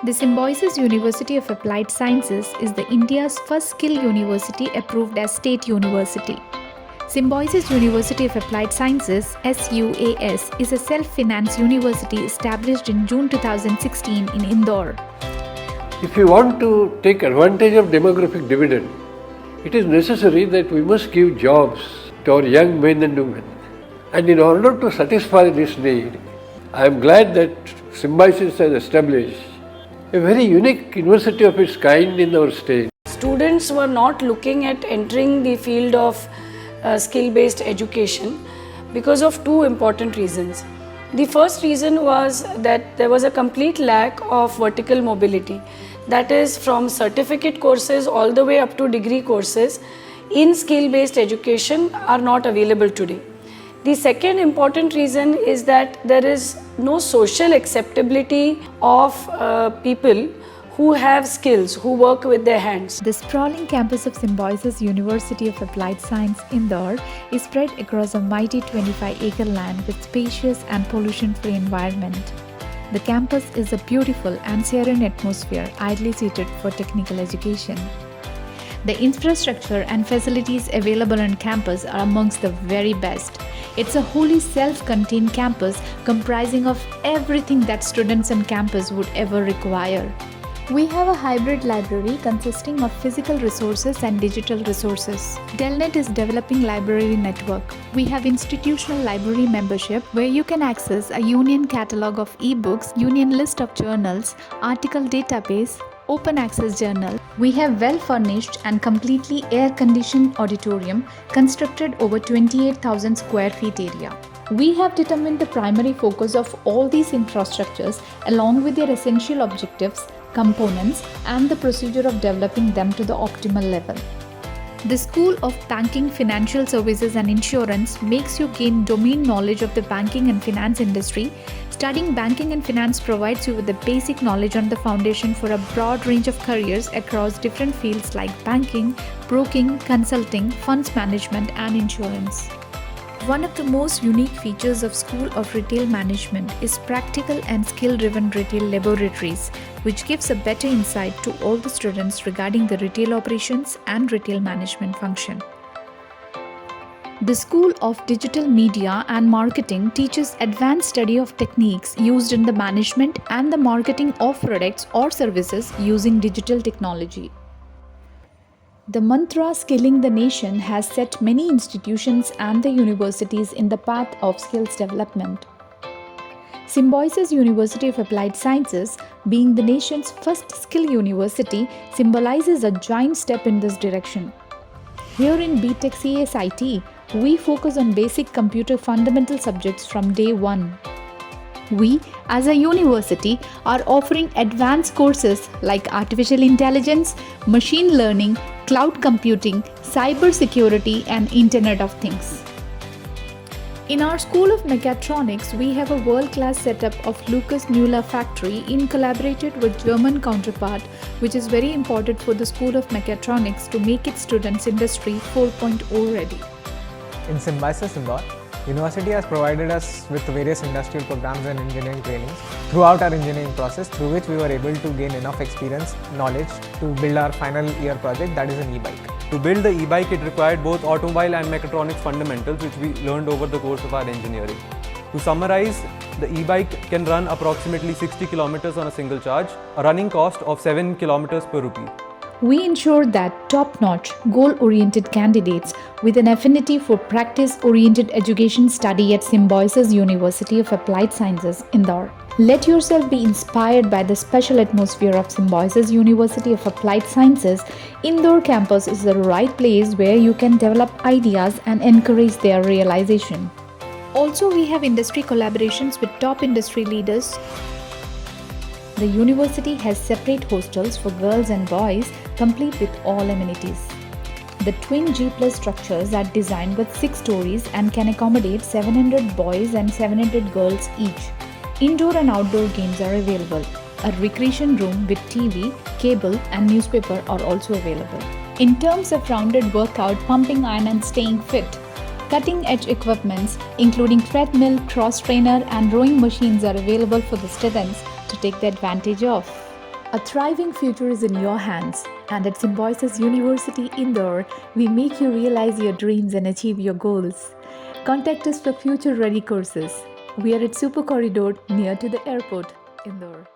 The Symbiosis University of Applied Sciences is the India's first skill university approved as state university. Symbiosis University of Applied Sciences (SUAS) is a self-financed university established in June 2016 in Indore. If we want to take advantage of demographic dividend, it is necessary that we must give jobs to our young men and women. And in order to satisfy this need, I am glad that Symbiosis has established a very unique university of its kind in our state. Students were not looking at entering the field of skill-based education because of two important reasons. The first reason was that there was a complete lack of vertical mobility, that is from certificate courses all the way up to degree courses in skill-based education are not available today. The second important reason is that there is no social acceptability of people who have skills, who work with their hands. The sprawling campus of Symbiosis University of Applied Science, Indore, is spread across a mighty 25-acre land with spacious and pollution-free environment. The campus is a beautiful and serene atmosphere ideally suited for technical education. The infrastructure and facilities available on campus are amongst the very best. It's a wholly self-contained campus comprising of everything that students on campus would ever require. We have a hybrid library consisting of physical resources and digital resources. Delnet is developing library network. We have institutional library membership where you can access a union catalog of e-books, union list of journals, article database, open access journal. We have well furnished and completely air conditioned auditorium constructed over 28,000 square feet area. We have determined the primary focus of all these infrastructures along with their essential objectives, components and the procedure of developing them to the optimal level. The School of Banking, Financial Services and Insurance makes you gain domain knowledge of the banking and finance industry. Studying banking and finance provides you with the basic knowledge on the foundation for a broad range of careers across different fields like banking, broking, consulting, funds management and insurance. One of the most unique features of School of Retail Management is practical and skill-driven retail laboratories, which gives a better insight to all the students regarding the retail operations and retail management function. The School of Digital Media and Marketing teaches advanced study of techniques used in the management and the marketing of products or services using digital technology. The mantra Skilling the Nation has set many institutions and the universities in the path of skills development. Symbiosis University of Applied Sciences, being the nation's first skill university, symbolizes a giant step in this direction. Here in BTech CSIT, we focus on basic computer fundamental subjects from day one. We, as a university, are offering advanced courses like artificial intelligence, machine learning, cloud computing, cyber security, and Internet of Things. In our School of Mechatronics, we have a world-class setup of Lucas Müller factory in collaborated with German counterpart, which is very important for the School of Mechatronics to make its students Industry 4.0 ready. In Symbiosis Indore, University has provided us with various industrial programs and engineering trainings throughout our engineering process, through which we were able to gain enough experience, knowledge to build our final year project, that is an e-bike. To build the e-bike, it required both automobile and mechatronics fundamentals, which we learned over the course of our engineering. To summarize, the e-bike can run approximately 60 kilometers on a single charge, a running cost of 7 kilometers per rupee. We ensure that top-notch, goal-oriented candidates with an affinity for practice-oriented education study at Symbiosis University of Applied Sciences, Indore. Let yourself be inspired by the special atmosphere of Symbiosis University of Applied Sciences. Indore campus is the right place where you can develop ideas and encourage their realization. Also, we have industry collaborations with top industry leaders. The university has separate hostels for girls and boys, complete with all amenities. The twin G+ structures are designed with 6 stories and can accommodate 700 boys and 700 girls each. Indoor and outdoor games are available. A recreation room with TV, cable and newspaper are also available. In terms of rounded workout, pumping iron and staying fit, cutting-edge equipments including treadmill, cross-trainer and rowing machines are available for the students to take the advantage of. A thriving future is in your hands, and at Symbiosis University Indore, we make you realize your dreams and achieve your goals. Contact us for future ready courses. We are at Super Corridor near to the airport, Indore.